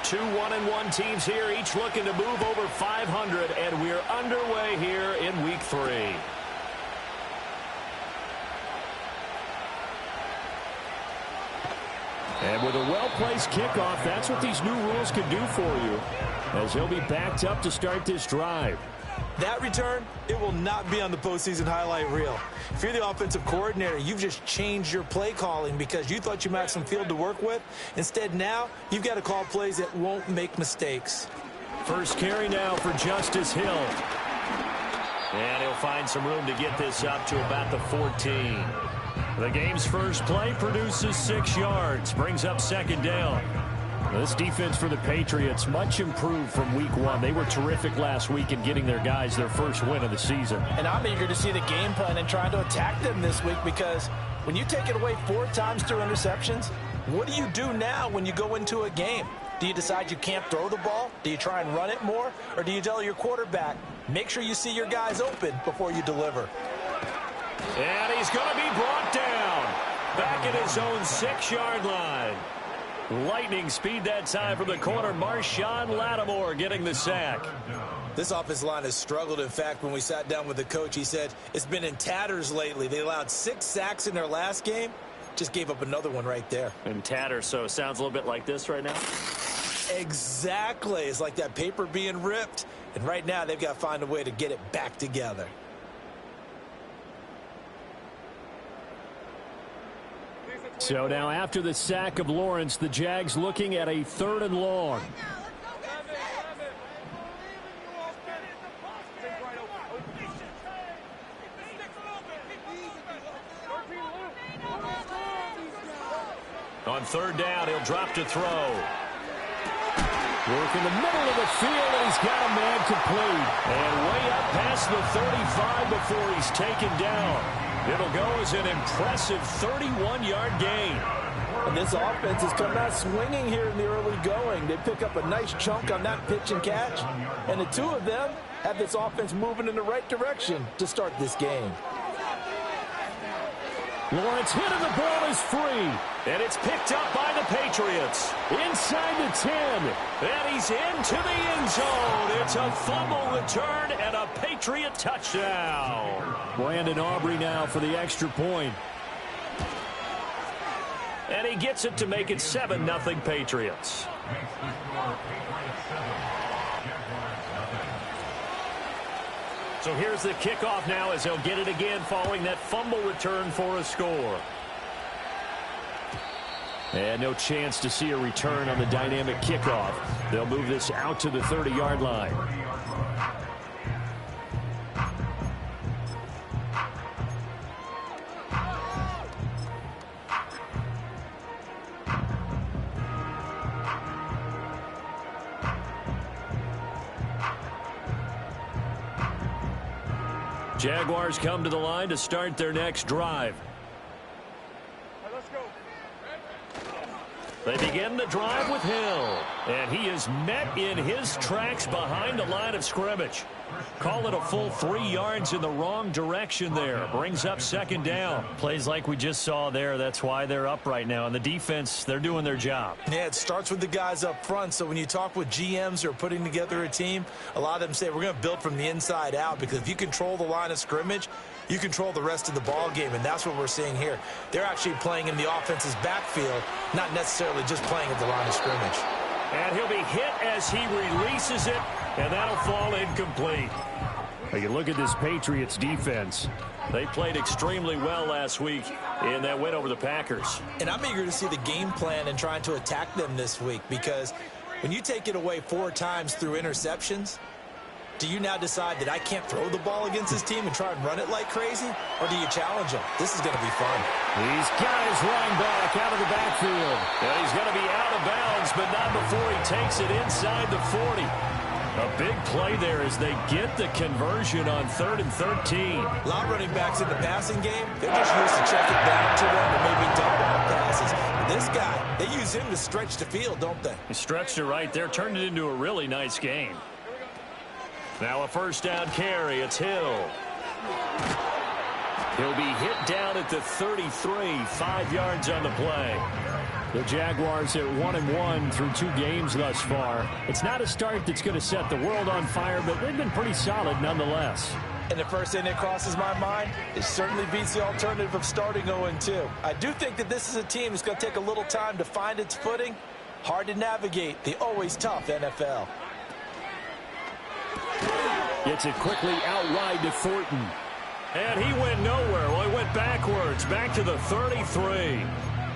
Two 1-1 teams here, each looking to move over 500, and we're underway here in Week 3. And with a well-placed kickoff, that's what these new rules can do for you, as he'll be backed up to start this drive. That return, it will not be on the postseason highlight reel. If you're the offensive coordinator, you've just changed your play calling because you thought you might have some field to work with. Instead, now you've got to call plays that won't make mistakes. First carry now for Justice Hill. And he'll find some room to get this up to about the 14. The game's first play produces 6 yards, brings up second down. This defense for the Patriots, much improved from Week 1. They were terrific last week in getting their guys their first win of the season. And I'm eager to see the game plan and trying to attack them this week, because when you take it away 4 times through interceptions, what do you do now when you go into a game? Do you decide you can't throw the ball? Do you try and run it more? Or do you tell your quarterback, make sure you see your guys open before you deliver? And he's going to be brought down back at his own 6-yard line. Lightning speed that time from the corner. Marshawn Lattimore getting the sack. This offensive line has struggled. In fact, when we sat down with the coach, he said it's been in tatters lately. They allowed 6 sacks in their last game. Just gave up another one right there. In tatters, so it sounds a little bit like this right now? Exactly. It's like that paper being ripped. And right now, they've got to find a way to get it back together. So now after the sack of Lawrence, the Jags looking at a 3rd and long. On 3rd down, he'll drop to throw. Work in the middle of the field, and he's got a man complete. And way up past the 35 before he's taken down. It'll go as an impressive 31-yard gain. And this offense is coming out swinging here in the early going. They pick up a nice chunk on that pitch and catch. And the two of them have this offense moving in the right direction to start this game. Lawrence hit and the ball is free. And it's picked up by the Patriots. Inside the 10. And he's into the end zone. It's a fumble return and a Patriot touchdown. Brandon Aubrey now for the extra point. And he gets it to make it 7-0 Patriots. So here's the kickoff now as they'll get it again following that fumble return for a score. And no chance to see a return on the dynamic kickoff. They'll move this out to the 30-yard line. Jaguars come to the line to start their next drive. They begin the drive with Hill, and he is met in his tracks behind the line of scrimmage. Call it a full 3 yards in the wrong direction there. Brings up second down. Plays like we just saw there. That's why they're up right now. And the defense, they're doing their job. Yeah, it starts with the guys up front. So when you talk with GMs who are putting together a team, a lot of them say we're going to build from the inside out, because if you control the line of scrimmage, you control the rest of the ball game, and that's what we're seeing here. They're actually playing in the offense's backfield, not necessarily just playing at the line of scrimmage. And he'll be hit as he releases it, and that'll fall incomplete. You look at this Patriots defense. They played extremely well last week in that win over the Packers. And I'm eager to see the game plan and trying to attack them this week, because when you take it away 4 times through interceptions, do you now decide that I can't throw the ball against this team and try and run it like crazy? Or do you challenge them? This is going to be fun. He's got his running back out of the backfield. And he's going to be out of bounds, but not before he takes it inside the 40. A big play there as they get the conversion on 3rd and 13. A lot of running backs in the passing game, they're just used to check it down to them and maybe double off passes. But this guy, they use him to stretch the field, don't they? He stretched it right there, turned it into a really nice game. Now a first down carry. It's Hill. He'll be hit down at the 33, 5 yards on the play. The Jaguars at 1-1 through 2 games thus far. It's not a start that's going to set the world on fire, but they've been pretty solid nonetheless. And the first thing that crosses my mind, it certainly beats the alternative of starting 0-2. I do think that this is a team that's going to take a little time to find its footing. Hard to navigate the always tough NFL. Gets it quickly out wide to Thornton. And he went nowhere. Well, he went backwards, back to the 33.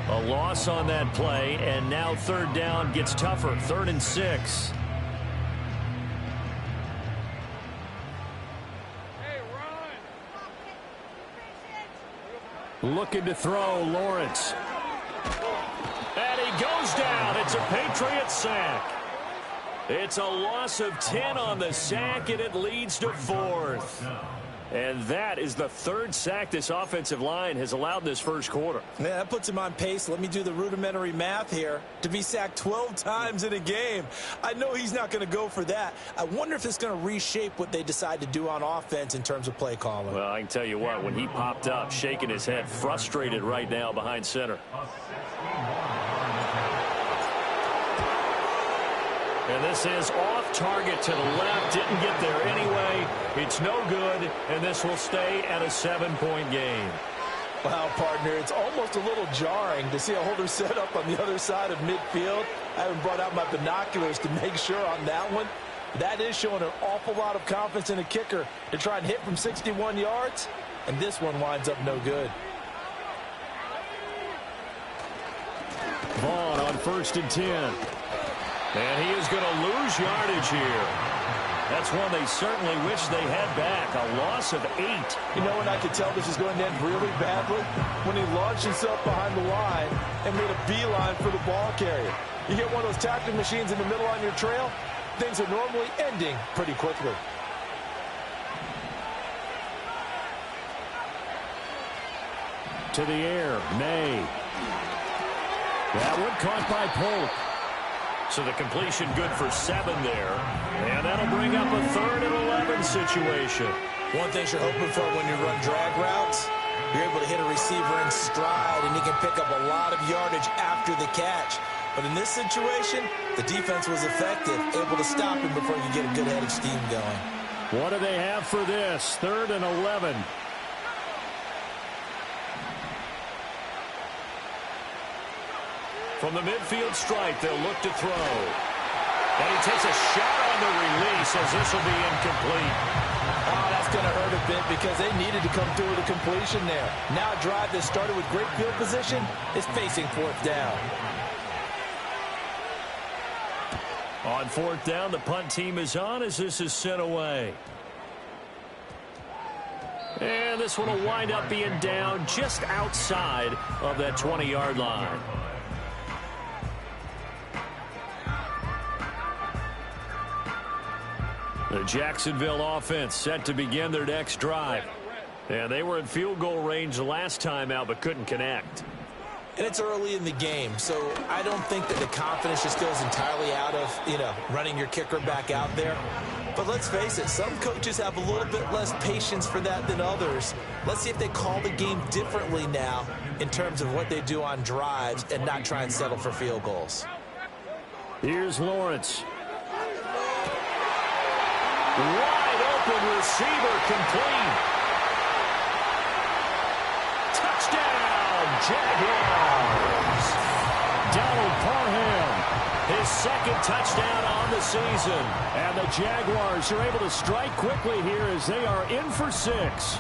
A loss on that play, and now third down gets tougher. 3rd and 6. Looking to throw, Lawrence. And he goes down. It's a Patriot sack. It's a loss of 10 on the sack, and it leads to 4th. And that is the 3rd sack this offensive line has allowed this first quarter. Yeah, that puts him on pace. Let me do the rudimentary math here. To be sacked 12 times in a game. I know he's not going to go for that. I wonder if it's going to reshape what they decide to do on offense in terms of play calling. Well, I can tell you what, when he popped up, shaking his head, frustrated right now behind center. And this is off target to the left. Didn't get there anyway. It's no good, and this will stay at a 7-point game. Wow, partner, it's almost a little jarring to see a holder set up on the other side of midfield. I haven't brought out my binoculars to make sure on that one. That is showing an awful lot of confidence in a kicker to try and hit from 61 yards, and this one winds up no good. Vaughn on 1st and 10. And he is going to lose yardage here. That's one they certainly wish they had back. A loss of 8. You know when I could tell this is going to end really badly? When he launched himself behind the line and made a beeline for the ball carrier. You get one of those tackling machines in the middle on your trail, things are normally ending pretty quickly. To the air, May. That one caught by Polk. So the completion good for 7 there. And that'll bring up a 3rd and 11 situation. One thing you're hoping for when you run drag routes, you're able to hit a receiver in stride, and he can pick up a lot of yardage after the catch. But in this situation, the defense was effective, able to stop him before you get a good head of steam going. What do they have for this? 3rd and 11. From the midfield stripe, they'll look to throw. And he takes a shot on the release as this will be incomplete. Oh, that's going to hurt a bit because they needed to come through with a completion there. Now a drive that started with great field position is facing 4th down. On 4th down, the punt team is on as this is sent away. And this one will wind up being down just outside of that 20-yard line. The Jacksonville offense set to begin their next drive. And they were in field goal range the last time out but couldn't connect. And it's early in the game, so I don't think that the confidence just goes entirely out of, running your kicker back out there. But let's face it, some coaches have a little bit less patience for that than others. Let's see if they call the game differently now in terms of what they do on drives and not try and settle for field goals. Here's Lawrence. Wide open receiver complete. Touchdown, Jaguars. Donald Parham, his 2nd touchdown on the season. And the Jaguars are able to strike quickly here as they are in for 6.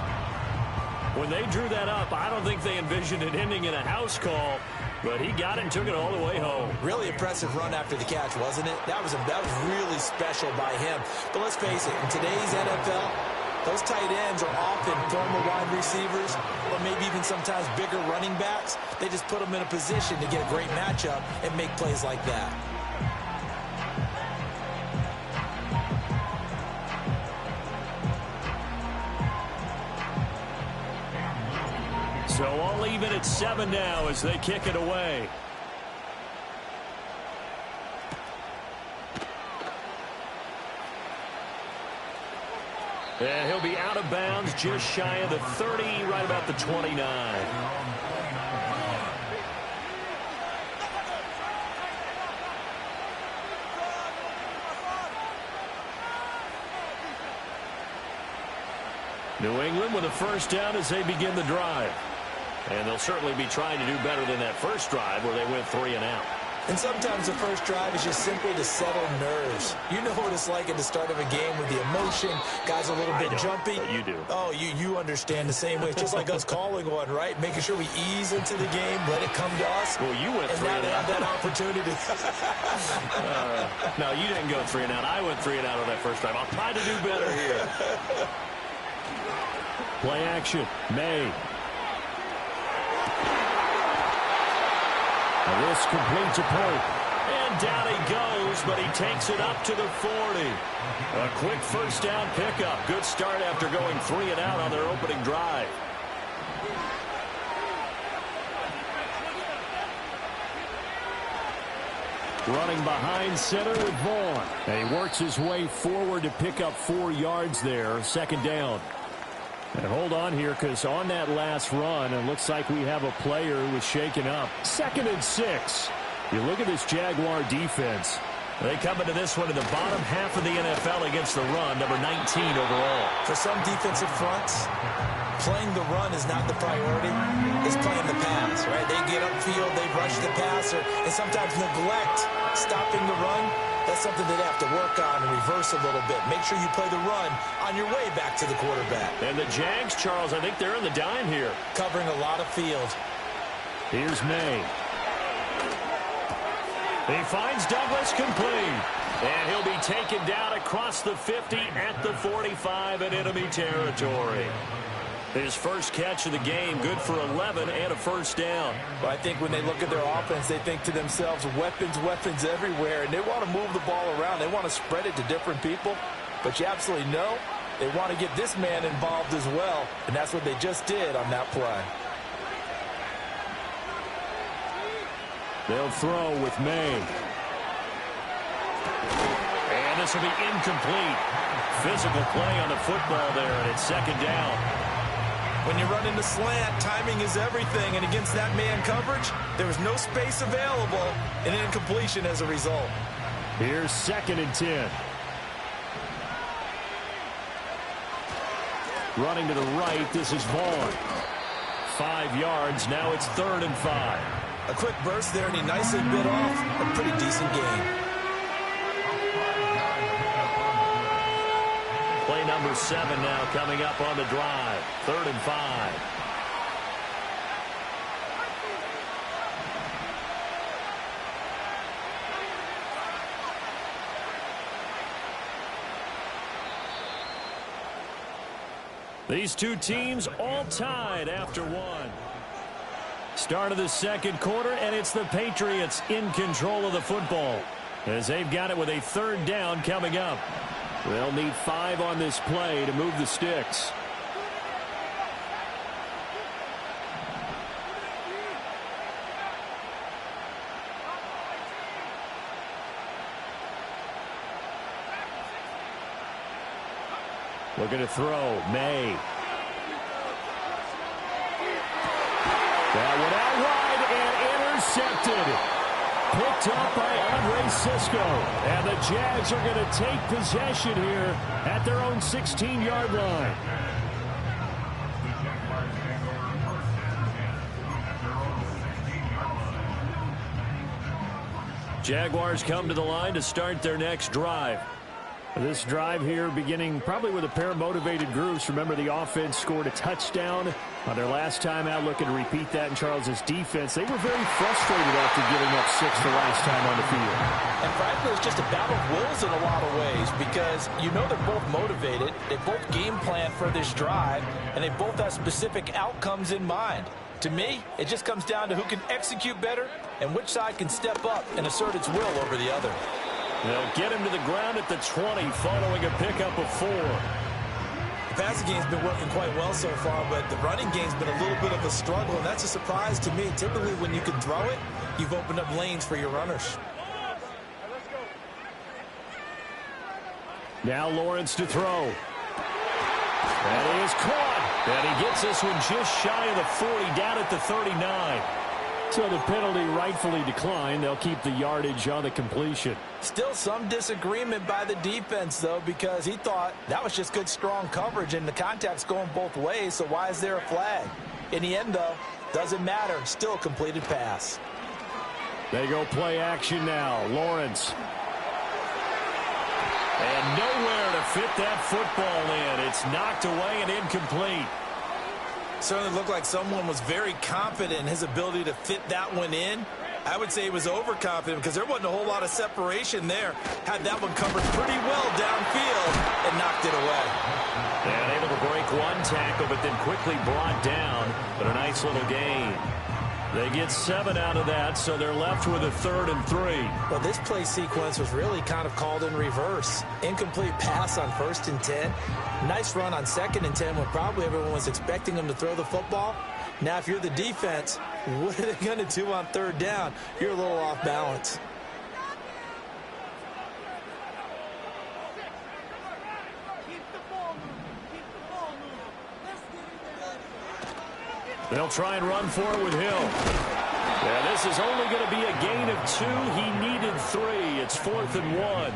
When they drew that up, I don't think they envisioned it ending in a house call. But he got it and took it all the way home. Really impressive run after the catch, wasn't it? That was really special by him. But let's face it, in today's NFL, those tight ends are often former wide receivers or maybe even sometimes bigger running backs. They just put them in a position to get a great matchup and make plays like that. So all even at 7 now as they kick it away. And he'll be out of bounds just shy of the 30, right about the 29. New England with a first down as they begin the drive. And they'll certainly be trying to do better than that first drive where they went 3 and out. And sometimes the first drive is just simply to settle nerves. You know what it's like at the start of a game with the emotion. Guys a little bit jumpy. But you do. Oh, you understand the same way. It's just like us calling one, right? Making sure we ease into the game, let it come to us. Well, you went 3 and out. And now they have that opportunity. No, you didn't go 3 and out. I went 3 and out on that first drive. I'll try to do better here. Play action. May. This completes a point. And down he goes, but he takes it up to the 40. A quick first down pickup. Good start after going 3 and out on their opening drive. Running behind center with Vaughn. And he works his way forward to pick up 4 yards there. Second down. And hold on here, because on that last run, it looks like we have a player who was shaken up. 2nd and 6. You look at this Jaguar defense. They come into this one in the bottom half of the NFL against the run, number 19 overall. For some defensive fronts, playing the run is not the priority. It's playing the pass, right? They get upfield, they rush the passer, and sometimes neglect stopping the run. That's something they'd have to work on and reverse a little bit. Make sure you play the run on your way back to the quarterback. And the Jags, Charles, I think they're in the dime here. Covering a lot of field. Here's May. He finds Douglas complete. And he'll be taken down across the 50 at the 45 in enemy territory. His first catch of the game, good for 11 and a first down. Well, I think when they look at their offense, they think to themselves, weapons everywhere, and they want to move the ball around. They want to spread it to different people, but you absolutely know they want to get this man involved as well, and that's what they just did on that play. They'll throw with May. And this will be incomplete. Physical play on the football there, and it's second down. When you run into slant, timing is everything, and against that man coverage, there was no space available, and an incompletion as a result. Here's 2nd and 10. Running to the right, this is Vaughn. 5 yards, now it's 3rd and 5. A quick burst there, and he nicely bit off a pretty decent gain. Play number 7 now coming up on the drive. 3rd and 5. These two teams all tied after one. Start of the second quarter, and it's the Patriots in control of the football as they've got it with a 3rd down coming up. They'll need 5 on this play to move the sticks. Looking to throw, May. That one out wide and intercepted. Picked up by Andre Cisco. And the Jags are going to take possession here at their own 16-yard line. Jaguars come to the line to start their next drive. This drive here beginning probably with a pair of motivated groups. Remember, the offense scored a touchdown on their last time out. Looking to repeat that in Charles's defense. They were very frustrated after giving up 6 the last time on the field. And frankly, it's just a battle of wills in a lot of ways because you know they're both motivated. They both game plan for this drive, and they both have specific outcomes in mind. To me, it just comes down to who can execute better and which side can step up and assert its will over the other. They'll get him to the ground at the 20 following a pickup of 4. The passing game's been working quite well so far, but the running game's been a little bit of a struggle, and that's a surprise to me. Typically, when you can throw it, you've opened up lanes for your runners. Now Lawrence to throw. And he is caught. And he gets this one just shy of the 40, down at the 39. So the penalty rightfully declined. They'll keep the yardage on the completion. Still some disagreement by the defense, though, because he thought that was just good, strong coverage, and the contact's going both ways, so why is there a flag? In the end, though, doesn't matter. Still a completed pass. They go play action now. Lawrence. And nowhere to fit that football in. It's knocked away and incomplete. Certainly looked like someone was very confident in his ability to fit that one in. I would say he was overconfident because there wasn't a whole lot of separation there. Had that one covered pretty well downfield and knocked it away. And able to break one tackle, but then quickly brought down. But a nice little gain. They get 7 out of that, so they're left with a 3rd and 3. Well, this play sequence was really kind of called in reverse. Incomplete pass on 1st and 10. Nice run on 2nd and 10 when probably everyone was expecting him to throw the football. Now, if you're the defense, what are they going to do on 3rd down? You're a little off balance. They'll try and run for it with Hill. Yeah, this is only going to be a gain of 2. He needed 3. It's 4th and 1.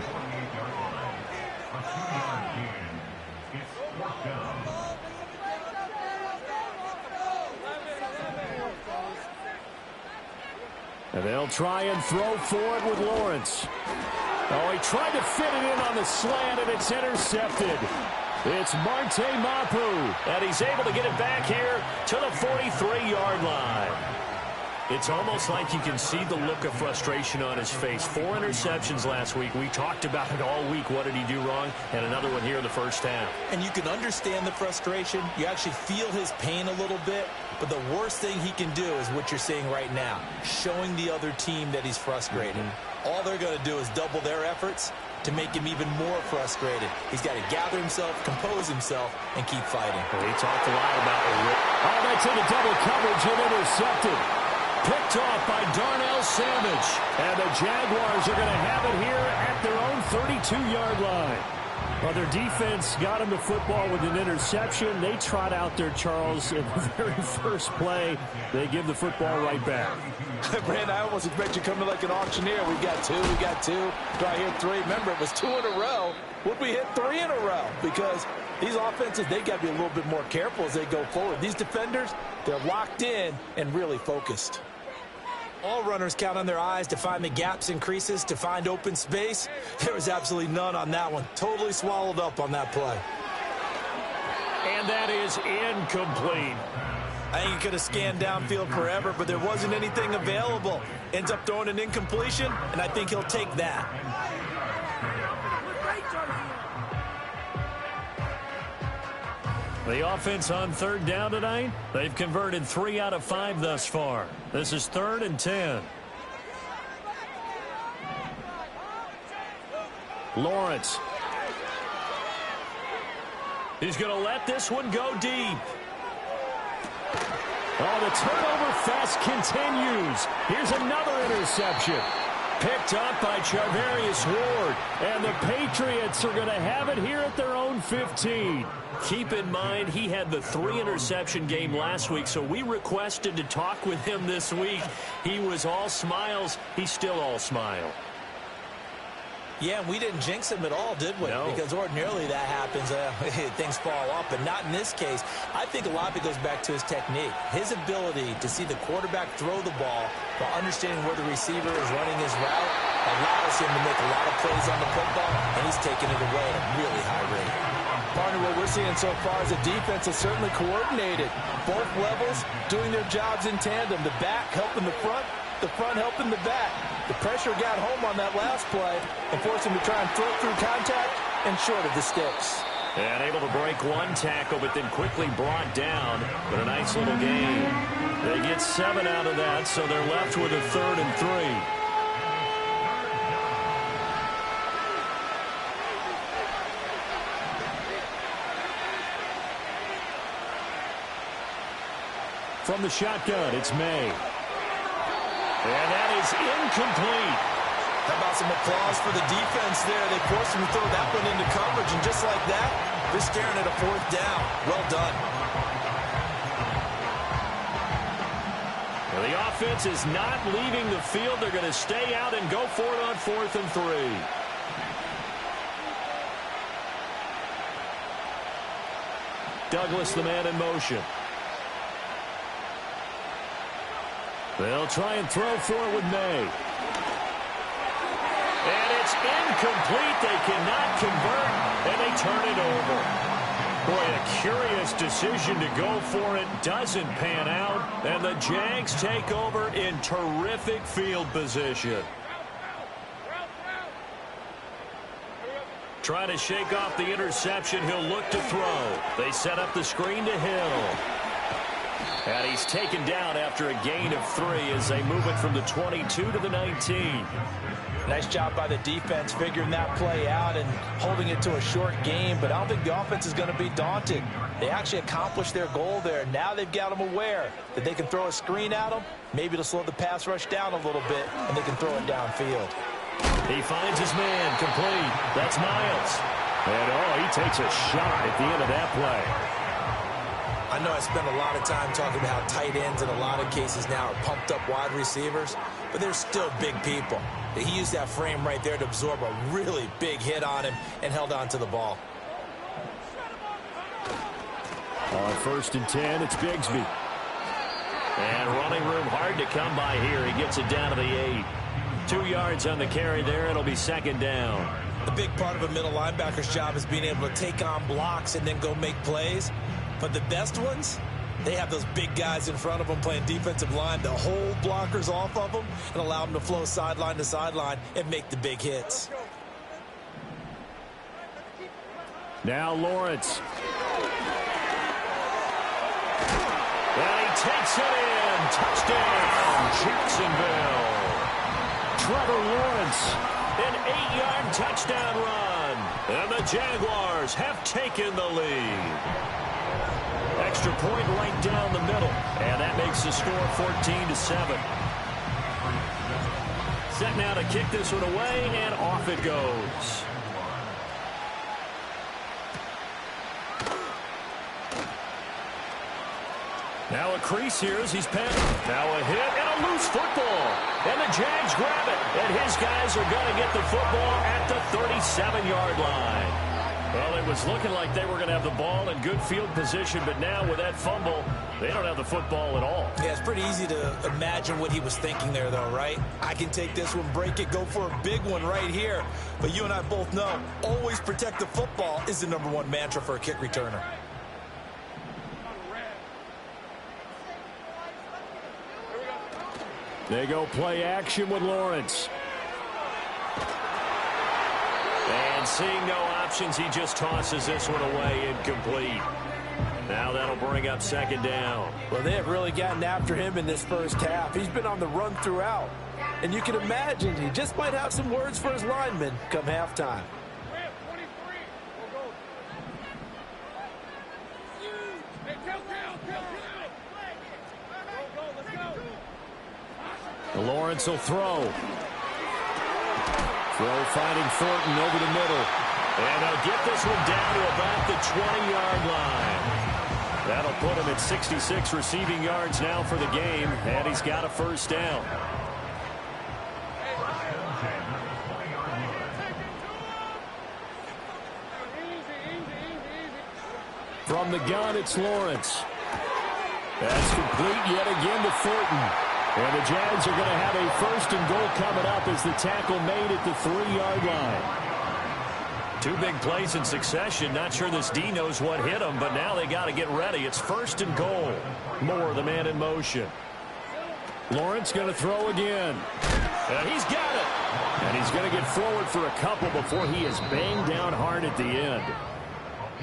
And they'll try and throw for it with Lawrence. Oh, he tried to fit it in on the slant, and it's intercepted. It's Marte Mapu, and he's able to get it back here to the 43-yard line. It's almost like you can see the look of frustration on his face. 4 interceptions last week. We talked about it all week. What did he do wrong? And another one here in the first half. And you can understand the frustration. You actually feel his pain a little bit. But the worst thing he can do is what you're seeing right now, showing the other team that he's frustrated. All they're going to do is double their efforts to make him even more frustrated. He's got to gather himself, compose himself, and keep fighting. Well, he talked a lot about it. Oh, that's into double coverage and intercepted. Picked off by Darnell Savage. And the Jaguars are going to have it here at their own 32-yard line. Well, their defense got him the football with an interception. They trot out there, Charles, in the very first play. They give the football right back. Brand, I almost expect you coming like an auctioneer. We got 2, we got 2. Do I hear 3? Remember, it was 2 in a row. Would we hit 3 in a row? Because these offenses, they got to be a little bit more careful as they go forward. These defenders, they're locked in and really focused. All runners count on their eyes to find the gaps and creases, to find open space. There was absolutely none on that one. Totally swallowed up on that play. And that is incomplete. I think he could have scanned downfield forever, but there wasn't anything available. Ends up throwing an incompletion, and I think he'll take that. The offense on 3rd down tonight, they've converted 3 out of 5 thus far. This is 3rd and 10. Lawrence. He's going to let this one go deep. Oh, the turnover fest continues. Here's another interception. Picked up by Charvarius Ward. And the Patriots are going to have it here at their own 15. Keep in mind, he had the 3-interception game last week, so we requested to talk with him this week. He was all smiles. He's still all smile. Yeah, and we didn't jinx him at all, did we? No. Because ordinarily that happens. Things fall off, but not in this case. I think a lot of it goes back to his technique. His ability to see the quarterback throw the ball while understanding where the receiver is running his route allows him to make a lot of plays on the football, and he's taking it away at a really high rate. Partner, what we're seeing so far is the defense is certainly coordinated. Both levels doing their jobs in tandem. The back helping the front helping the back. The pressure got home on that last play and forced him to try and throw through contact and short of the sticks. And able to break one tackle, but then quickly brought down. But a nice little gain. They get 7 out of that, so they're left with a 3rd and 3. From the shotgun, it's May. And that is incomplete. How about some applause for the defense there? They forced him to throw that one into coverage, and just like that, they're staring at a 4th down. Well done. The offense is not leaving the field. They're going to stay out and go for it on 4th and 3. Douglas, the man in motion. They'll try and throw for it with May. And it's incomplete. They cannot convert, and they turn it over. Boy, a curious decision to go for it. Doesn't pan out, and the Jags take over in terrific field position. Trying to shake off the interception. He'll look to throw. They set up the screen to Hill. And he's taken down after a gain of 3 as they move it from the 22 to the 19. Nice job by the defense figuring that play out and holding it to a short game, but I don't think the offense is going to be daunted. They actually accomplished their goal there. Now they've got them aware that they can throw a screen at them, maybe to slow the pass rush down a little bit, and they can throw it downfield. He finds his man, complete. That's Miles. And, he takes a shot at the end of that play. I know I spend a lot of time talking about how tight ends in a lot of cases now are pumped up wide receivers, but they're still big people. He used that frame right there to absorb a really big hit on him and held on to the ball. On 1st and 10, it's Bigsby. And running room hard to come by here. He gets it down to the 8. 2 yards on the carry there. It'll be 2nd down. A big part of a middle linebacker's job is being able to take on blocks and then go make plays. But the best ones, they have those big guys in front of them playing defensive line to hold blockers off of them and allow them to flow sideline to sideline and make the big hits. Now Lawrence. And he takes it in. Touchdown, Jacksonville. Trevor Lawrence, an 8-yard touchdown run. And the Jaguars have taken the lead. Extra point right down the middle. And that makes the score 14-7. Set now to kick this one away, and off it goes. Now a crease here as he's passing. Now a hit and a loose football. And the Jags grab it. And his guys are going to get the football at the 37-yard line. Well, it was looking like they were going to have the ball in good field position, but now with that fumble, they don't have the football at all. Yeah, it's pretty easy to imagine what he was thinking there, though, right? I can take this one, break it, go for a big one right here. But you and I both know, always protect the football is the #1 mantra for a kick returner. They go play action with Lawrence. And seeing no options, he just tosses this one away, incomplete. Now that'll bring up 2nd down. Well, they have really gotten after him in this first half. He's been on the run throughout. And you can imagine he just might have some words for his linemen come halftime. Lawrence will throw. Throw finding Thornton over the middle. And he'll get this one down to about the 20-yard line. That'll put him at 66 receiving yards now for the game, and he's got a 1st down. From the gun, it's Lawrence. That's complete yet again to Thornton. And the Jags are going to have a 1st and goal coming up as the tackle made at the 3-yard line. 2 big plays in succession. Not sure this D knows what hit him, but now they got to get ready. It's 1st and goal. Moore, the man in motion. Lawrence going to throw again. And he's got it. And he's going to get forward for a couple before he is banged down hard at the end.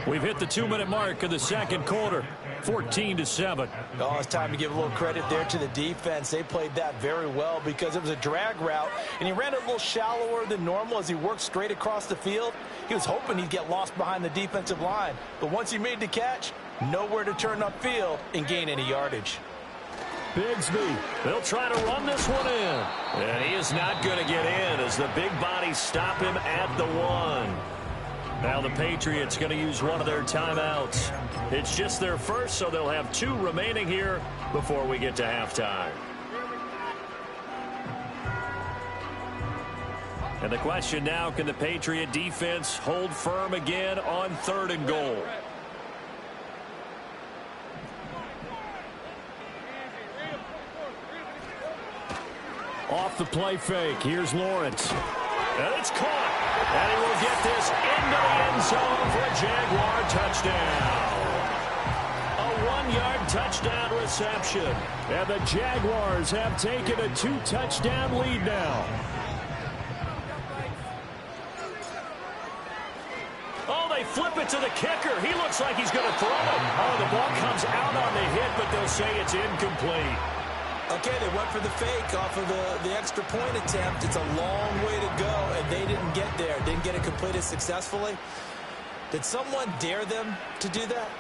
We've hit the 2-minute mark of the 2nd quarter. 14-7. Oh, it's time to give a little credit there to the defense. They played that very well because it was a drag route, and he ran it a little shallower than normal as he worked straight across the field. He was hoping he'd get lost behind the defensive line, but once he made the catch, nowhere to turn upfield and gain any yardage. Bigsby, they'll try to run this one in. And he is not going to get in as the big bodies stop him at the 1. Now the Patriots going to use one of their timeouts. It's just their first, so they'll have 2 remaining here before we get to halftime. And the question now, can the Patriot defense hold firm again on 3rd and goal? Off the play fake. Here's Lawrence. And it's caught. And he will get this into the end zone for a Jaguar touchdown. A 1-yard touchdown reception. And the Jaguars have taken a 2-touchdown lead now. Oh, they flip it to the kicker. He looks like he's going to throw it. Oh, the ball comes out on the hit, but they'll say it's incomplete. Okay, they went for the fake off of the extra point attempt. It's a long way to go, and they didn't get there. Didn't get it completed successfully. Did someone dare them to do that?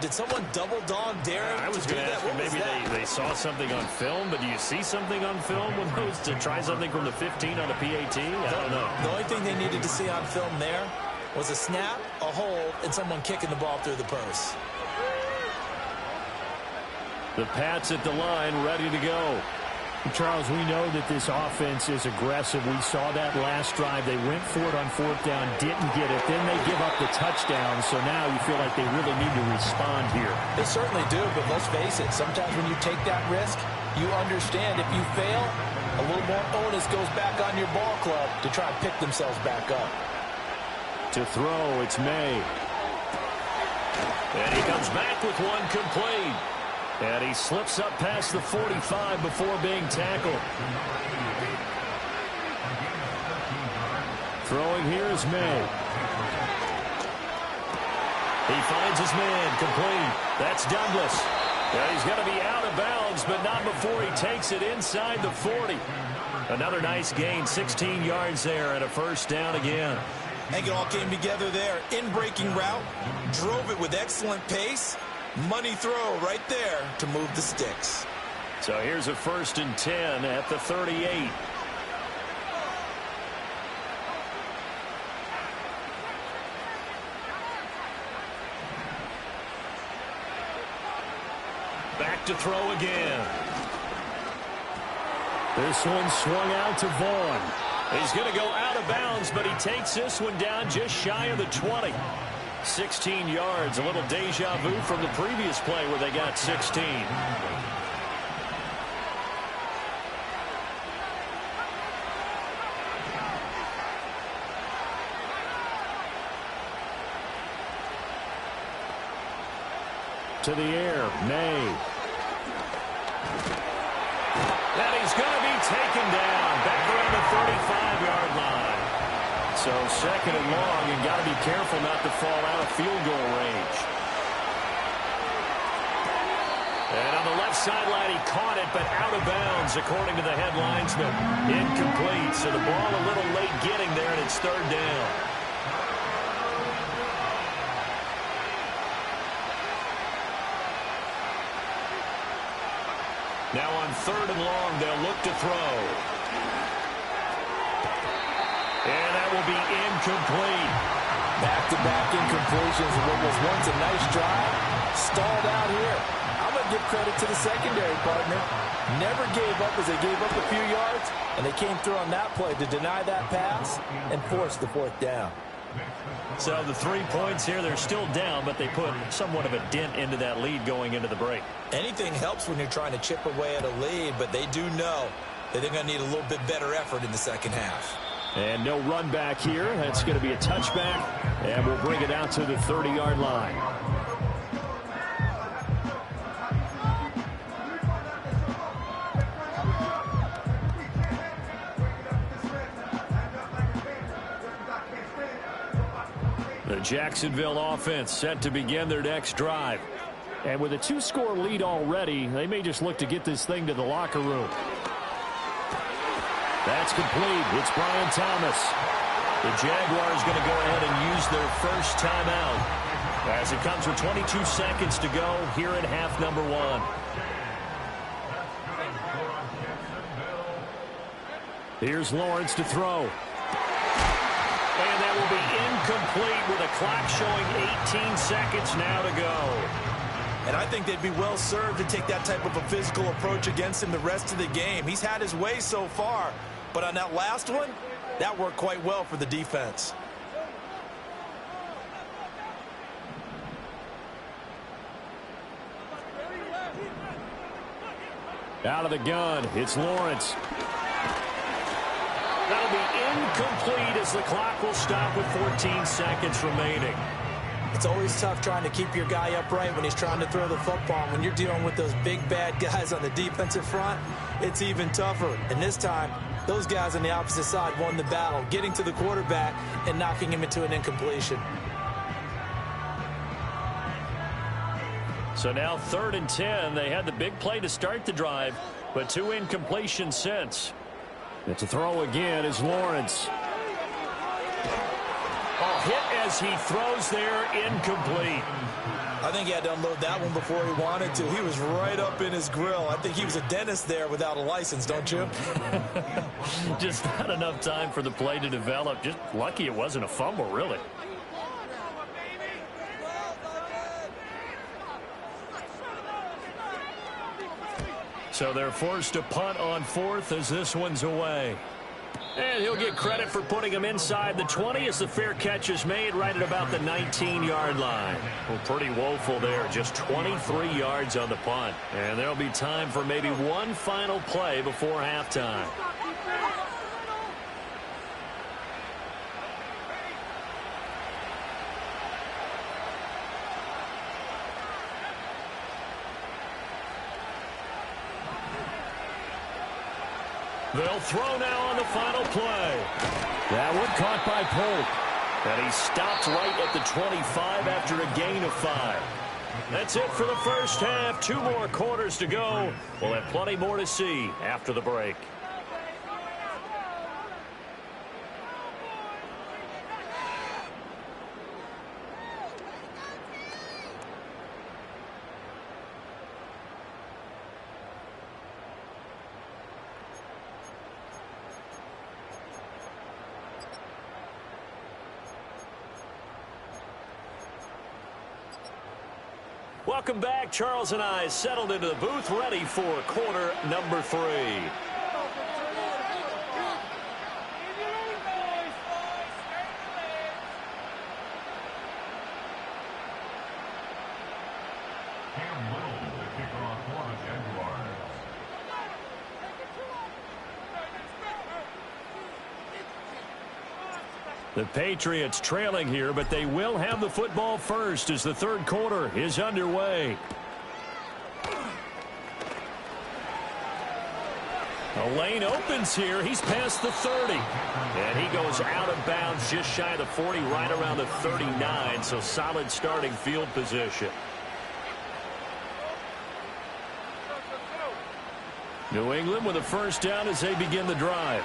Did someone double dog dare them I was going to ask you, maybe they saw something on film, but do you see something on film with those to try something from the 15 on a PAT? I don't know. The only thing they needed to see on film there was a snap, a hold, and someone kicking the ball through the post. The Pats at the line, ready to go. Charles, we know that this offense is aggressive. We saw that last drive. They went for it on 4th down, didn't get it. Then they give up the touchdown, so now you feel like they really need to respond here. They certainly do, but let's face it, sometimes when you take that risk, you understand if you fail, a little more onus goes back on your ball club to try and pick themselves back up. To throw, it's May. And he comes back with one complete. And he slips up past the 45 before being tackled. Throwing here is May. He finds his man, complete. That's Douglas. And he's going to be out of bounds, but not before he takes it inside the 40. Another nice gain, 16 yards there, and a 1st down again. I think it all came together there. In-breaking route, drove it with excellent pace. Money throw right there to move the sticks. So here's a 1st and 10 at the 38. Back to throw again. This one swung out to Vaughn. He's going to go out of bounds, but he takes this one down just shy of the 20. 16 yards, a little deja vu from the previous play where they got 16. To the air, May. And he's going to be taken down back around the 35-yard line. So 2nd and long, and got to be careful not to fall out of field goal range. And on the left sideline, he caught it, but out of bounds, according to the head linesman. Incomplete, so the ball a little late getting there, and it's 3rd down. Now on 3rd and long, they'll look to throw. And that will be incomplete. Back-to-back incompletions of what was once a nice drive. Stalled out here. I'm going to give credit to the secondary partner. Never gave up as they gave up a few yards, and they came through on that play to deny that pass and force the 4th down. So the 3 points here, they're still down, but they put somewhat of a dent into that lead going into the break. Anything helps when you're trying to chip away at a lead, but they do know that they're going to need a little bit better effort in the 2nd half. And no run back here. That's going to be a touchback, and we'll bring it out to the 30-yard line. The Jacksonville offense set to begin their next drive. And with a 2-score lead already, they may just look to get this thing to the locker room. That's complete. It's Brian Thomas. The Jaguars going to go ahead and use their first timeout as it comes with 22 seconds to go here in half number 1. Here's Lawrence to throw. And that will be incomplete with a clock showing 18 seconds now to go. And I think they'd be well served to take that type of a physical approach against him the rest of the game. He's had his way so far, but on that last one, That worked quite well for the defense. Out of the gun, it's Lawrence. That'll be incomplete as the clock will stop with 14 seconds remaining. It's always tough trying to keep your guy upright when he's trying to throw the football. When you're dealing with those big, bad guys on the defensive front, it's even tougher. And this time, those guys on the opposite side won the battle, getting to the quarterback and knocking him into an incompletion. So now 3rd and 10. They had the big play to start the drive, but 2 incompletions since. It's a throw again is Lawrence. Oh, hit as he throws there, incomplete. I think he had to unload that one before he wanted to. He was right up in his grill. I think he was a dentist there without a license, don't you? Just not enough time for the play to develop. Just lucky it wasn't a fumble, really. So they're forced to punt on 4th as this one's away. And he'll get credit for putting him inside the 20 as the fair catch is made right at about the 19-yard line. Well, pretty woeful there. Just 23 yards on the punt. And there'll be time for maybe one final play before halftime. They'll throw now on the final play. That one caught by Polk. And he stopped right at the 25 after a gain of 5. That's it for the first half. 2 more quarters to go. We'll have plenty more to see after the break. Welcome back. Charles and I settled into the booth, ready for quarter number 3. The Patriots trailing here, but they will have the football first as the 3rd quarter is underway. The lane opens here. He's past the 30. And he goes out of bounds just shy of the 40, right around the 39. So solid starting field position. New England with a first down as they begin the drive.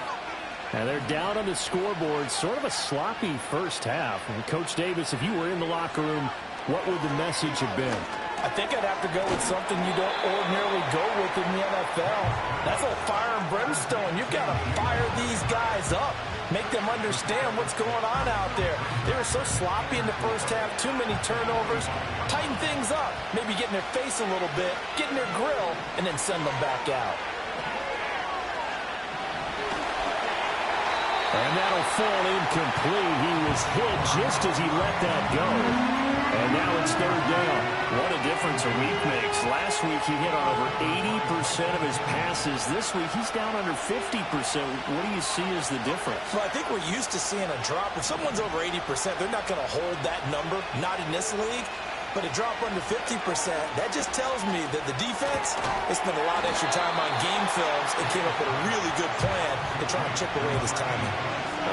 And they're down on the scoreboard. Sort of a sloppy first half. And Coach Davis, if you were in the locker room, what would the message have been? I think I'd have to go with something you don't ordinarily go with in the NFL. That's a fire and brimstone. You've got to fire these guys up. Make them understand what's going on out there. They were so sloppy in the first half. Too many turnovers. Tighten things up. Maybe get in their face a little bit. Get in their grill. And then send them back out. And that'll fall incomplete. He was hit just as he let that go. And now it's 3rd down. What a difference a week makes. Last week he hit on over 80% of his passes. This week he's down under 50%. What do you see as the difference? Well, I think we're used to seeing a drop. If someone's over 80%, they're not going to hold that number. Not in this league. But a drop under 50%, that just tells me that the defense has spent a lot of extra time on game films and came up with a really good plan to try and chip away at his timing.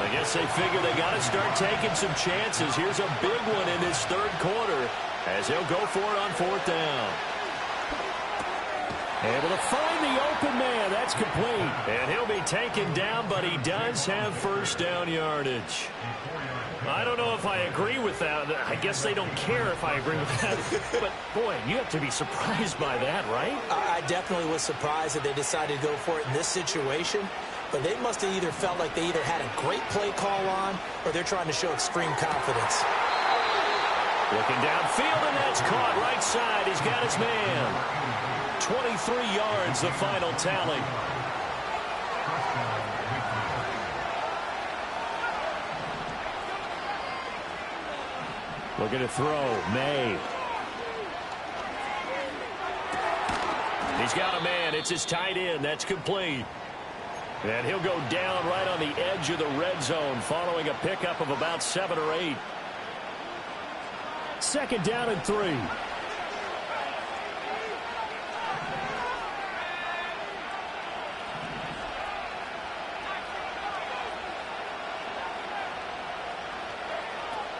I guess they figure they got to start taking some chances. Here's a big one in this 3rd quarter as he'll go for it on 4th down. Able to find the open man. That's complete. And he'll be taken down, but he does have first down yardage. I don't know if I agree with that. I guess they don't care if I agree with that. But, boy, you have to be surprised by that, right? I definitely was surprised that they decided to go for it in this situation. But they must have either felt like they either had a great play call on or they're trying to show extreme confidence. Looking downfield, and that's caught right side. He's got his man. 23 yards, the final tally. Looking to throw. May. He's got a man. It's his tight end. That's complete. And he'll go down right on the edge of the red zone following a pickup of about 7 or 8. 2nd down and 3.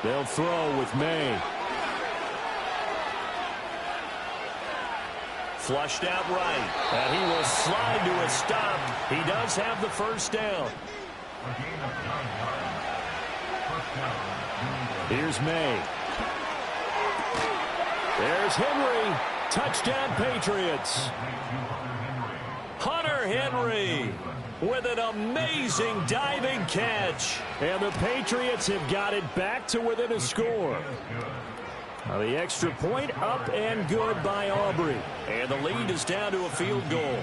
They'll throw with May. Flushed out right. And he will slide to a stop. He does have the first down. Here's May. There's Henry. Touchdown, Patriots. Hunter Henry with an amazing diving catch. And the Patriots have got it back to within a score. Now the extra point up and good by Aubrey. And the lead is down to a field goal.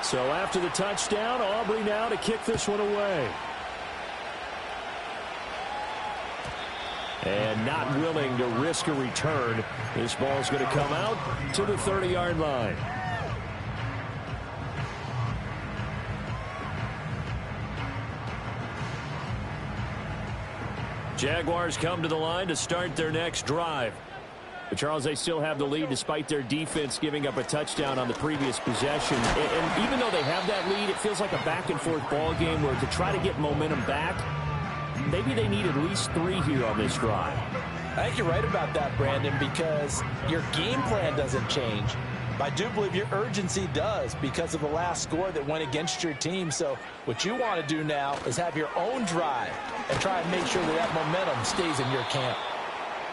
So after the touchdown, Aubrey now to kick this one away. And not willing to risk a return. This ball's going to come out to the 30-yard line. Jaguars come to the line to start their next drive. But Charles, they still have the lead despite their defense giving up a touchdown on the previous possession. And even though they have that lead, it feels like a back-and-forth ball game where to try to get momentum back, maybe they need at least 3 here on this drive. I think you're right about that, Brandon, because your game plan doesn't change. I do believe your urgency does because of the last score that went against your team. So what you want to do now is have your own drive and try and make sure that that momentum stays in your camp.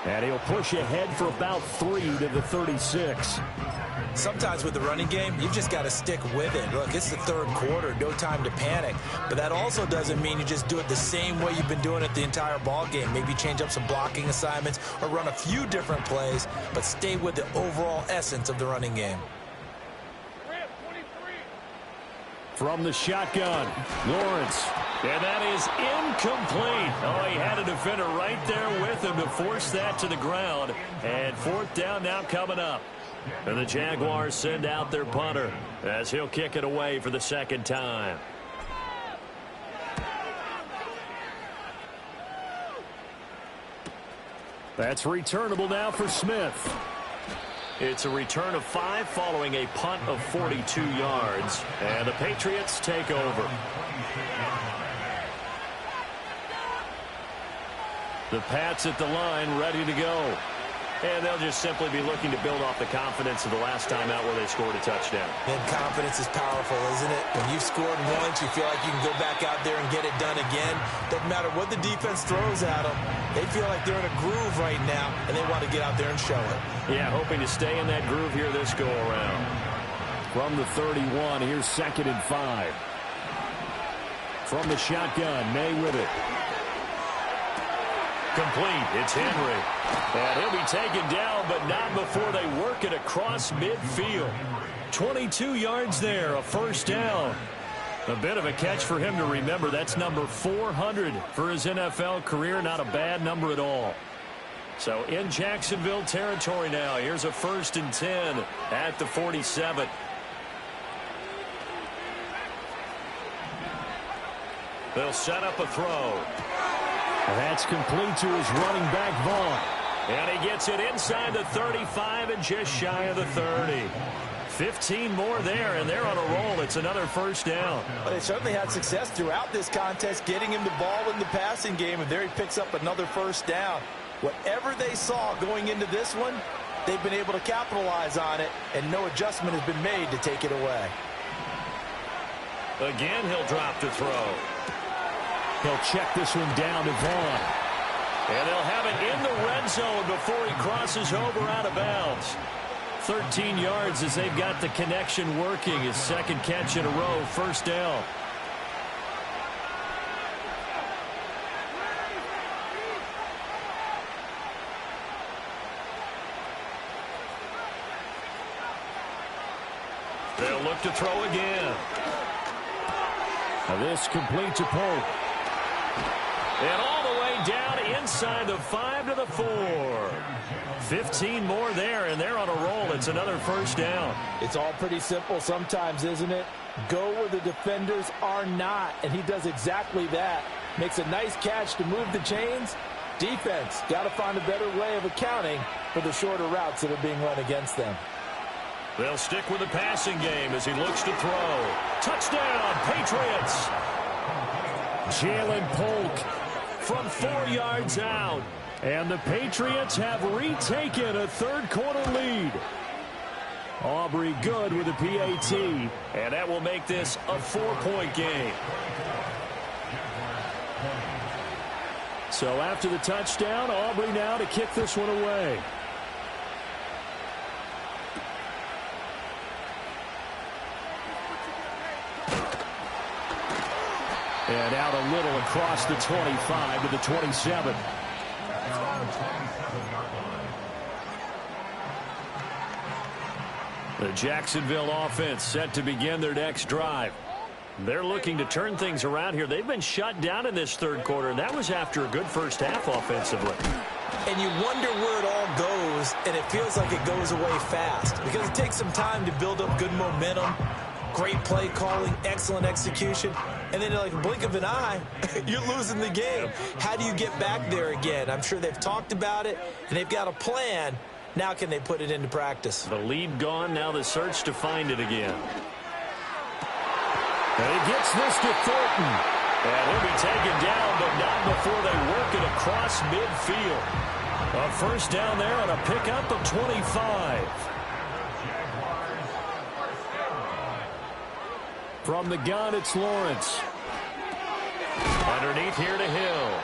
And he'll push ahead for about 3 to the 36. Sometimes with the running game, you've just got to stick with it. Look, it's the 3rd quarter, no time to panic. But that also doesn't mean you just do it the same way you've been doing it the entire ball game. Maybe change up some blocking assignments or run a few different plays, but stay with the overall essence of the running game. From the shotgun, Lawrence. And that is incomplete. Oh, he had a defender right there with him to force that to the ground. And 4th down now coming up. And the Jaguars send out their punter as he'll kick it away for the 2nd time. That's returnable now for Smith. It's a return of 5 following a punt of 42 yards. And the Patriots take over. The Pats at the line ready to go. And they'll just simply be looking to build off the confidence of the last time out where they scored a touchdown. And confidence is powerful, isn't it? When you've scored once, you feel like you can go back out there and get it done again. Doesn't matter what the defense throws at them. They feel like they're in a groove right now, and they want to get out there and show it. Yeah, hoping to stay in that groove here this go-around. From the 31, here's 2nd and 5. From the shotgun, May with it. Complete. It's Henry. And he'll be taken down, but not before they work it across midfield. 22 yards there, a 1st down. A bit of a catch for him to remember. That's number 400 for his NFL career. Not a bad number at all. So in Jacksonville territory now. Here's a 1st and 10 at the 47. They'll set up a throw. That's complete to his running back, Vaughn. And he gets it inside the 35 and just shy of the 30. 15 more there, and they're on a roll. It's another 1st down. Well, they certainly had success throughout this contest getting him the ball in the passing game, and there he picks up another 1st down. Whatever they saw going into this one, they've been able to capitalize on it, and no adjustment has been made to take it away. Again, he'll drop to throw. He'll check this one down to Vaughn. And they'll have it in the red zone before he crosses over out of bounds. 13 yards as they've got the connection working. His 2nd catch in a row, 1st down. They'll look to throw again. Now this complete to Pope. And all the way down inside the 5 to the 4. 15 more there, and they're on a roll. It's another first down. It's all pretty simple sometimes, isn't it? Go where the defenders are not, and he does exactly that. Makes a nice catch to move the chains. Defense, got to find a better way of accounting for the shorter routes that are being run against them. They'll stick with the passing game as he looks to throw. Touchdown, Patriots! Jalen Polk from 4 yards out. And the Patriots have retaken a third-quarter lead. Aubrey good with a PAT. And that will make this a 4-point game. So after the touchdown, Aubrey now to kick this one away. And out a little across the 25 to the 27. The Jacksonville offense set to begin their next drive. They're looking to turn things around here. They've been shut down in this third quarter, and that was after a good first half offensively. And you wonder where it all goes, and it feels like it goes away fast because it takes some time to build up good momentum, great play calling, excellent execution, and then like a blink of an eye, you're losing the game. How do you get back there again? I'm sure they've talked about it, and they've got a plan. Now can they put it into practice? The lead gone, now the search to find it again. And he gets this to Thornton. And he'll be taken down, but not before they work it across midfield. A first down there on a pickup of 25. From the gun, it's Lawrence. Underneath here to Hill.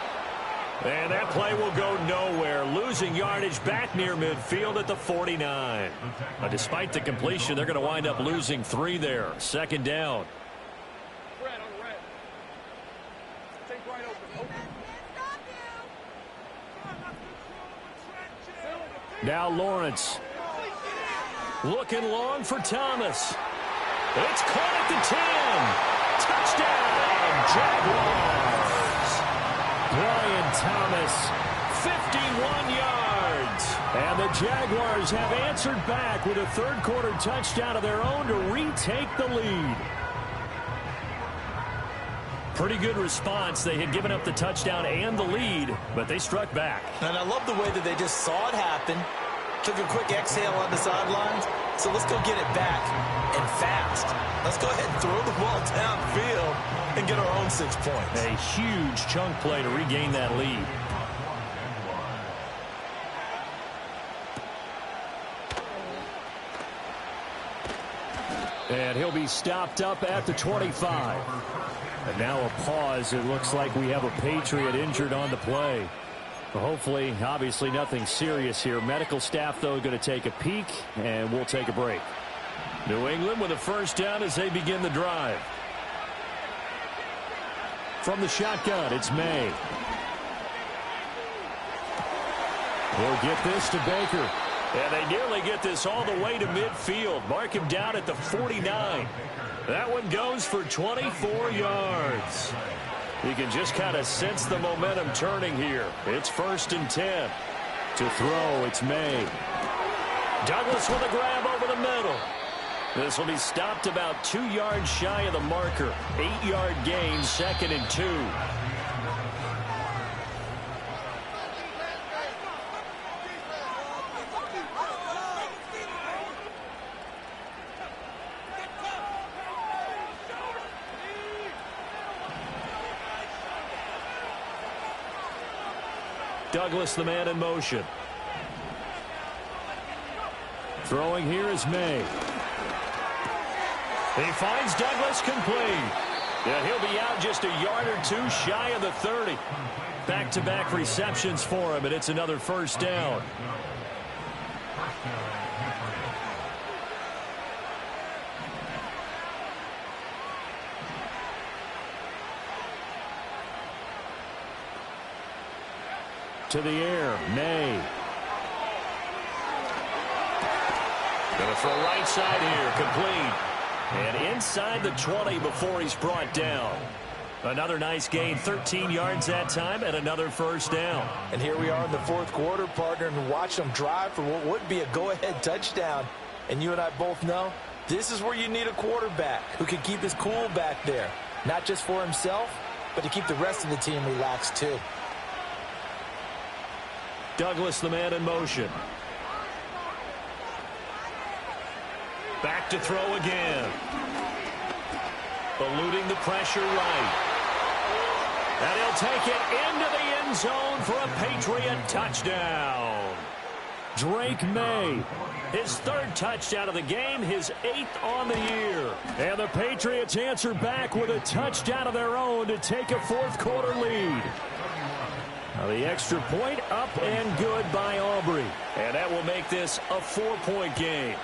And that play will go nowhere. Losing yardage back near midfield at the 49. Despite the completion, they're going to wind up losing 3 there. Second down. Now Lawrence. Looking long for Thomas. It's caught at the 10. Touchdown, Jaguars. Brian Thomas, 51 yards. And the Jaguars have answered back with a third-quarter touchdown of their own to retake the lead. Pretty good response. They had given up the touchdown and the lead, but they struck back. And I love the way that they just saw it happen, took a quick exhale on the sidelines. So let's go get it back and fast. Let's go ahead and throw the ball downfield and get our own 6 points. A huge chunk play to regain that lead. And he'll be stopped up at the 25. And now a pause. It looks like we have a Patriot injured on the play. Well, hopefully, obviously nothing serious here. Medical staff, though, going to take a peek, and we'll take a break. New England with a first down as they begin the drive. From the shotgun, it's May. He'll get this to Baker. And they nearly get this all the way to midfield. Mark him down at the 49. That one goes for 24 yards. You can just kind of sense the momentum turning here. It's 1st and 10. To throw, it's May. Douglas with a grab over the middle. This will be stopped about 2 yards shy of the marker. 8-yard gain, 2nd and 2. Douglas, the man in motion. Throwing here is May. He finds Douglas complete. And he'll be out just a yard or 2 shy of the 30. Back-to-back receptions for him, and it's another first down. To the air, May. Gonna throw right side here, complete. And inside the 20 before he's brought down. Another nice gain, 13 yards that time, and another first down. And here we are in the fourth quarter, partner, and watch them drive for what would be a go-ahead touchdown. And you and I both know this is where you need a quarterback who can keep his cool back there, not just for himself, but to keep the rest of the team relaxed too. Douglas, the man in motion. Back to throw again. Eluding the pressure right. And he'll take it into the end zone for a Patriot touchdown. Drake May, his third touchdown of the game, his 8th on the year. And the Patriots answer back with a touchdown of their own to take a fourth quarter lead. Now the extra point up and good by Aubrey. And that will make this a 4-point game.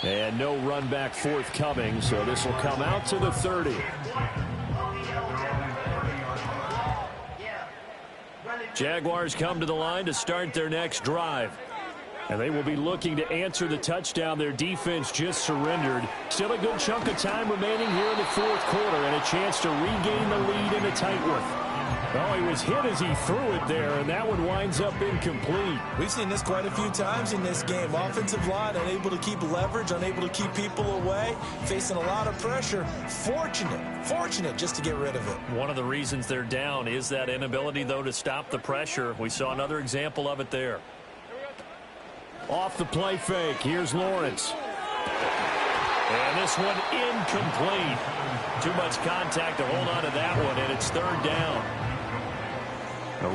And no run back forthcoming, so this will come out to the 30. Jaguars come to the line to start their next drive. And they will be looking to answer the touchdown their defense just surrendered. Still a good chunk of time remaining here in the fourth quarter and a chance to regain the lead in a tight one. Oh, he was hit as he threw it there, and that one winds up incomplete. We've seen this quite a few times in this game. Offensive line unable to keep leverage, unable to keep people away, facing a lot of pressure. Fortunate just to get rid of it. One of the reasons they're down is that inability, though, to stop the pressure. We saw another example of it there. Off the play fake, here's Lawrence. And this one incomplete. Too much contact to hold on to that one, and it's third down.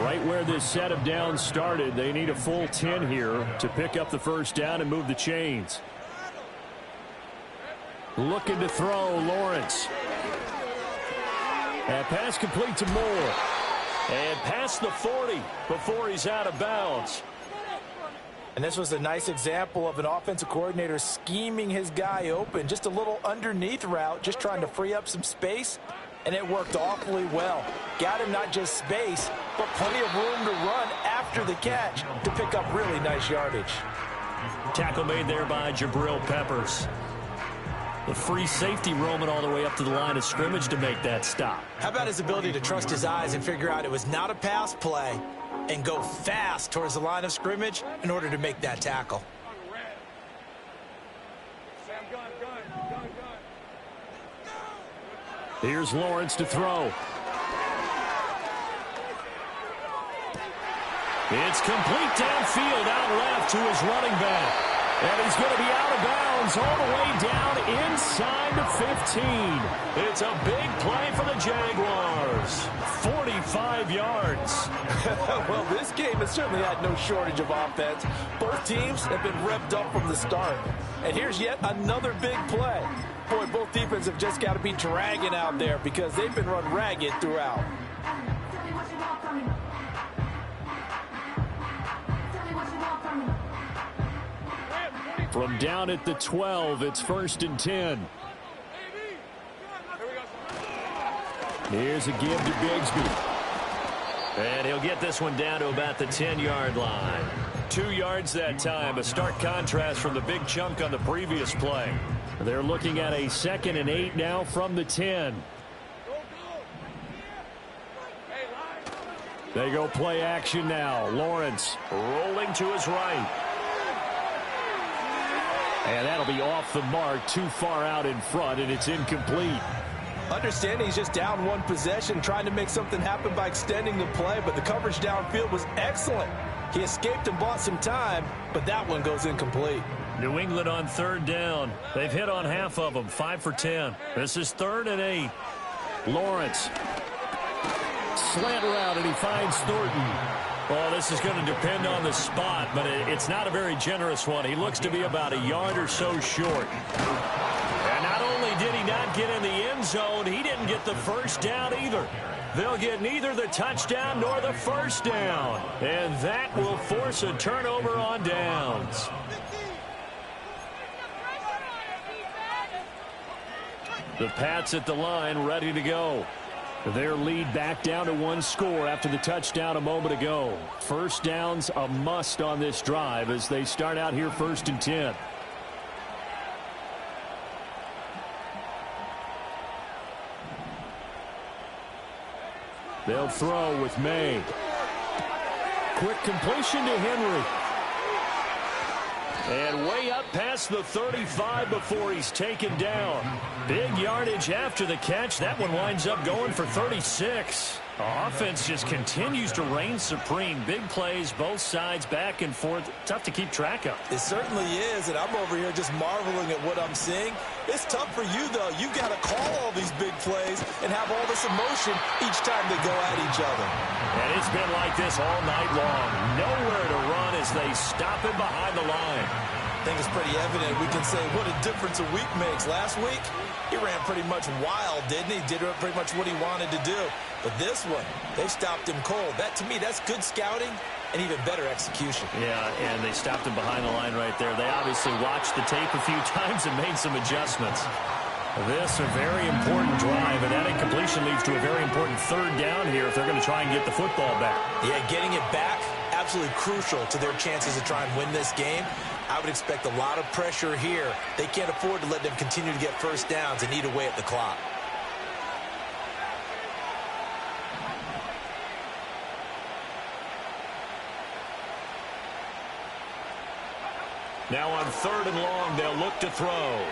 Right where this set of downs started, they need a full 10 here to pick up the first down and move the chains. Looking to throw, Lawrence. And pass complete to Moore. And past the 40 before he's out of bounds. And this was a nice example of an offensive coordinator scheming his guy open. Just a little underneath route, just trying to free up some space. And it worked awfully well. Got him not just space, but plenty of room to run after the catch to pick up really nice yardage. Tackle made there by Jabril Peppers. The free safety roaming all the way up to the line of scrimmage to make that stop. How about his ability to trust his eyes and figure out it was not a pass play and go fast towards the line of scrimmage in order to make that tackle. Here's Lawrence to throw. It's complete downfield, out left to his running back. And he's going to be out of bounds all the way down inside the 15. It's a big play for the Jaguars. 45 yards. Well, this game has certainly had no shortage of offense. Both teams have been revved up from the start. And here's yet another big play. Boy, both defenses have just got to be dragging out there because they've been run ragged throughout. From down at the 12, it's 1st and 10. Here's a give to Bigsby. And he'll get this one down to about the 10-yard line. 2 yards that time, a stark contrast from the big chunk on the previous play. They're looking at a 2nd and 8 now from the 10. They go play action now. Lawrence rolling to his right. And that'll be off the mark, too far out in front, and it's incomplete. Understanding he's just down one possession, trying to make something happen by extending the play, but the coverage downfield was excellent. He escaped and bought some time, but that one goes incomplete. New England on third down. They've hit on half of them, 5 for 10. This is 3rd and 8. Lawrence. Slant route, and he finds Thornton. Well, this is going to depend on the spot, but it's not a very generous one. He looks to be about a yard or so short. And not only did he not get in the end zone, he didn't get the first down either. They'll get neither the touchdown nor the first down. And that will force a turnover on downs. The Pats at the line, ready to go. Their lead back down to 1 score after the touchdown a moment ago. First down's a must on this drive as they start out here 1st and 10. They'll throw with May. Quick completion to Henry. And way up past the 35 before he's taken down. Big yardage after the catch. That one winds up going for 36. Offense just continues to reign supreme. Big plays, both sides, back and forth. Tough to keep track of. It certainly is, and I'm over here just marveling at what I'm seeing. It's tough for you, though. You've got to call all these big plays and have all this emotion each time they go at each other. And it's been like this all night long. Nowhere to run as they stop him behind the line. I think it's pretty evident. We can say what a difference a week makes. Last week, he ran pretty much wild, didn't he? Did pretty much what he wanted to do. But this one, they stopped him cold. That, to me, that's good scouting and even better execution. Yeah, and they stopped him behind the line right there. They obviously watched the tape a few times and made some adjustments. This a very important drive, and that incompletion leads to a very important third down here if they're going to try and get the football back. Yeah, getting it back, absolutely crucial to their chances to try and win this game. I would expect a lot of pressure here. They can't afford to let them continue to get first downs and eat away at the clock. Now on third and long, they'll look to throw.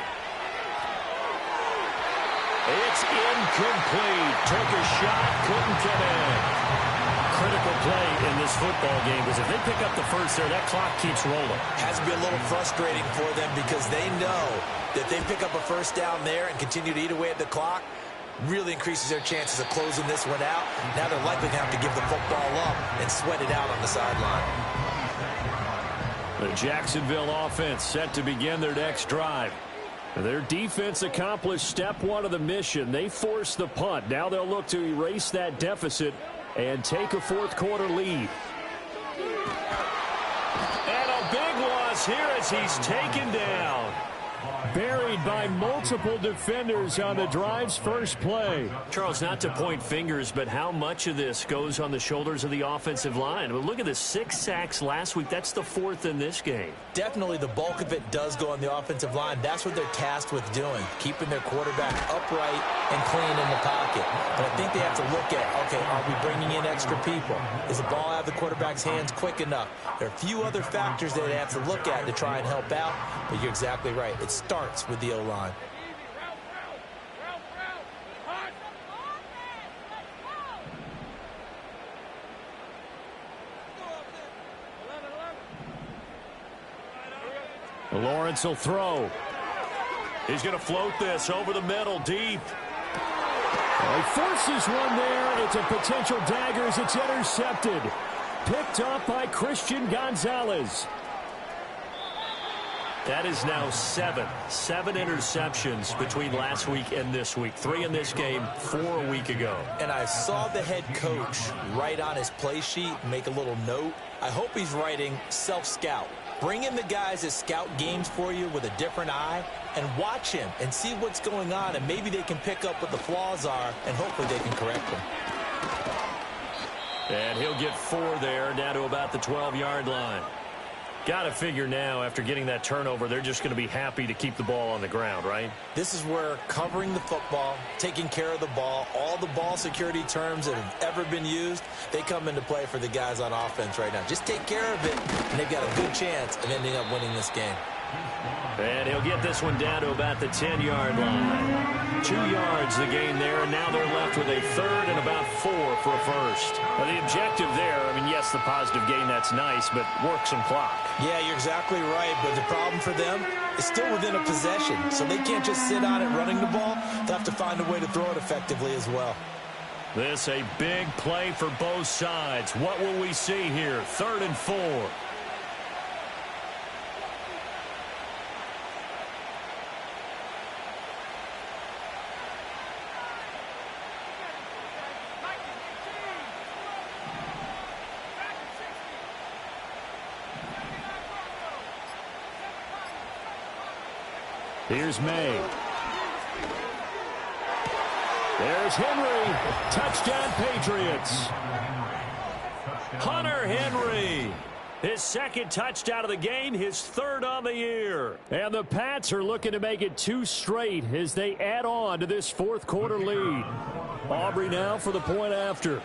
It's incomplete. Took a shot, couldn't get in. Critical play in this football game because if they pick up the first there, that clock keeps rolling. Has to be a little frustrating for them because they know that they pick up a first down there and continue to eat away at the clock, really increases their chances of closing this one out. Now they're likely going to have to give the football up and sweat it out on the sideline. The Jacksonville offense set to begin their next drive. Their defense accomplished step one of the mission. They forced the punt. Now they'll look to erase that deficit and take a fourth quarter lead. And a big loss here as he's taken down. Buried by multiple defenders on the drive's first play. Charles, not to point fingers, but how much of this goes on the shoulders of the offensive line? I mean, look at the 6 sacks last week. That's the 4th in this game. Definitely the bulk of it does go on the offensive line. That's what they're tasked with doing, keeping their quarterback upright and clean in the pocket. But I think they have to look at, okay, are we bringing in extra people? Is the ball out of the quarterback's hands quick enough? There are a few other factors that they have to look at to try and help out, but you're exactly right. It starts with the O-line. Lawrence will throw. He's going to float this over the middle, deep. He forces one there. It's a potential dagger as it's intercepted. Picked up by Christian Gonzalez. That is now 7 interceptions between last week and this week. 3 in this game, 4 a week ago. And I saw the head coach write on his play sheet, make a little note. I hope he's writing self-scout. Bring in the guys that scout games for you with a different eye and watch him and see what's going on, and maybe they can pick up what the flaws are, and hopefully they can correct them. And he'll get 4 there, down to about the 12-yard line. Got to figure now, after getting that turnover, they're just going to be happy to keep the ball on the ground, right? This is where covering the football, taking care of the ball, all the ball security terms that have ever been used, they come into play for the guys on offense right now. Just take care of it, and they've got a good chance of ending up winning this game. And he'll get this one down to about the 10-yard line. 2 yards the gain there, and now they're left with a 3rd and about 4 for a first. Well, the objective there, I mean, yes, the positive gain, that's nice, but work some clock. Yeah, you're exactly right, but the problem for them is still within a possession, so they can't just sit on it running the ball. They'll have to find a way to throw it effectively as well. This a big play for both sides. What will we see here? 3rd and 4. Here's May. There's Henry. Touchdown, Patriots. Hunter Henry. His 2nd touchdown of the game, his 3rd on the year. And the Pats are looking to make it 2 straight as they add on to this 4th quarter lead. Aubrey now for the point after.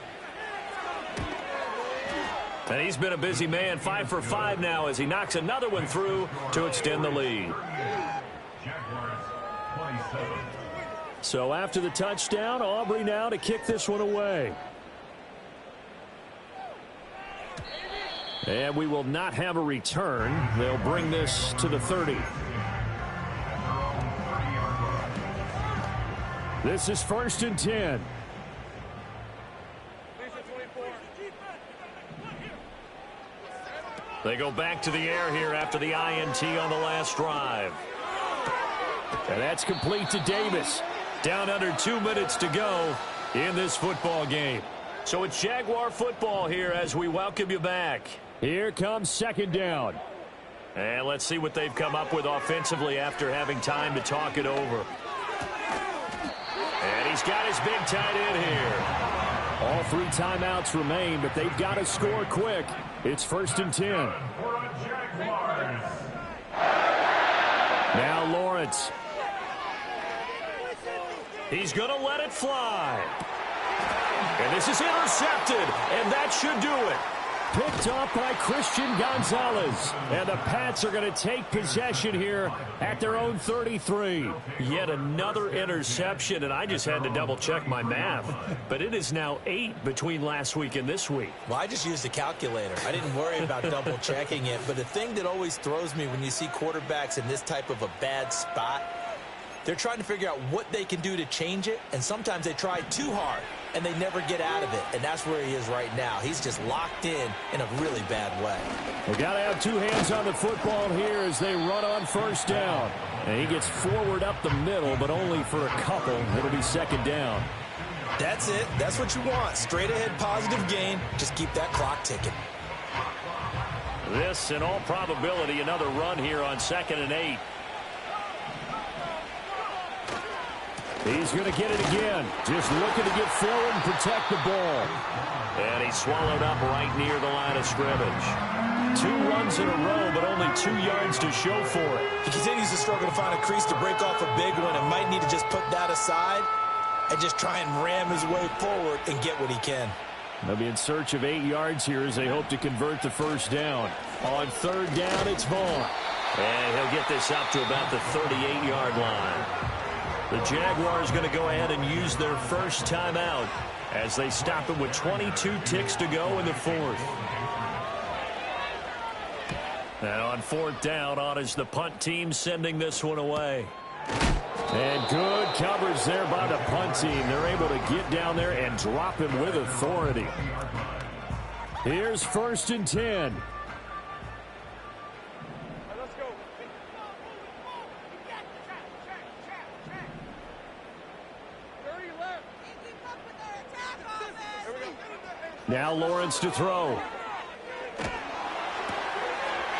And he's been a busy man, 5 for 5 now as he knocks another one through to extend the lead. So after the touchdown, Aubrey now to kick this one away. And we will not have a return. They'll bring this to the 30. This is 1st and 10. They go back to the air here after the INT on the last drive. And that's complete to Davis. Down under 2 minutes to go in this football game. So it's Jaguar football here as we welcome you back. Here comes 2nd down. And let's see what they've come up with offensively after having time to talk it over. And he's got his big tight end here. All 3 timeouts remain, but they've got to score quick. It's 1st and 10. Now Lawrence. He's going to let it fly. And this is intercepted, and that should do it. Picked off by Christian Gonzalez. And the Pats are going to take possession here at their own 33. Yet another interception, and I just had to double-check my math. But it is now 8 between last week and this week. Well, I just used a calculator. I didn't worry about double-checking it. But the thing that always throws me when you see quarterbacks in this type of a bad spot, they're trying to figure out what they can do to change it, and sometimes they try too hard, and they never get out of it, and that's where he is right now. He's just locked in a really bad way. They got to have 2 hands on the football here as they run on 1st down. And he gets forward up the middle, but only for a couple. It'll be 2nd down. That's it. That's what you want. Straight ahead positive gain. Just keep that clock ticking. This, in all probability, another run here on 2nd and 8. He's going to get it again. Just looking to get forward and protect the ball. And he's swallowed up right near the line of scrimmage. 2 runs in a row, but only 2 yards to show for it. He continues to struggle to find a crease to break off a big one and might need to just put that aside and just try and ram his way forward and get what he can. They'll be in search of 8 yards here as they hope to convert the 1st down. On 3rd down, it's Vaughn. And he'll get this up to about the 38-yard line. The Jaguars going to go ahead and use their first timeout as they stop it with 22 ticks to go in the 4th. Now on 4th down, on is the punt team sending this one away. And good coverage there by the punt team. They're able to get down there and drop him with authority. Here's 1st and 10. Now Lawrence to throw.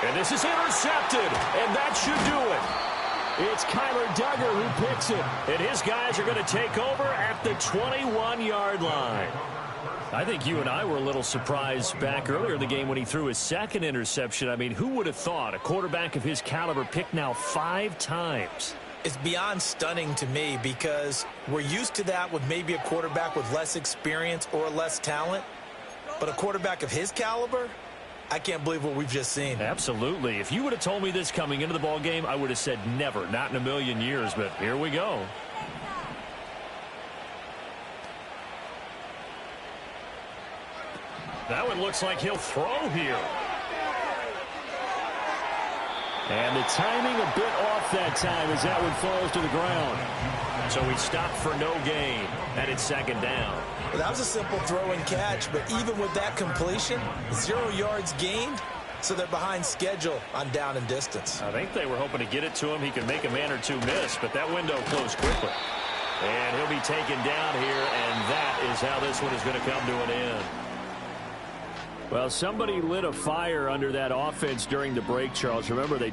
And this is intercepted, and that should do it. It's Kyler Duggar who picks it. And his guys are going to take over at the 21-yard line. I think you and I were a little surprised back earlier in the game when he threw his 2nd interception. I mean, who would have thought a quarterback of his caliber picked now 5 times? It's beyond stunning to me because we're used to that with maybe a quarterback with less experience or less talent. But a quarterback of his caliber, I can't believe what we've just seen. Absolutely. If you would have told me this coming into the ball game, I would have said never, not in a million years. But here we go. That one looks like he'll throw here. And the timing a bit off that time as that one falls to the ground. So he stopped for no gain, and it's 2nd down. Well, that was a simple throw and catch, but even with that completion, 0 yards gained, so they're behind schedule on down and distance. I think they were hoping to get it to him. He could make a man or 2 miss, but that window closed quickly. And he'll be taken down here, and that is how this one is going to come to an end. Well, somebody lit a fire under that offense during the break, Charles. Remember, they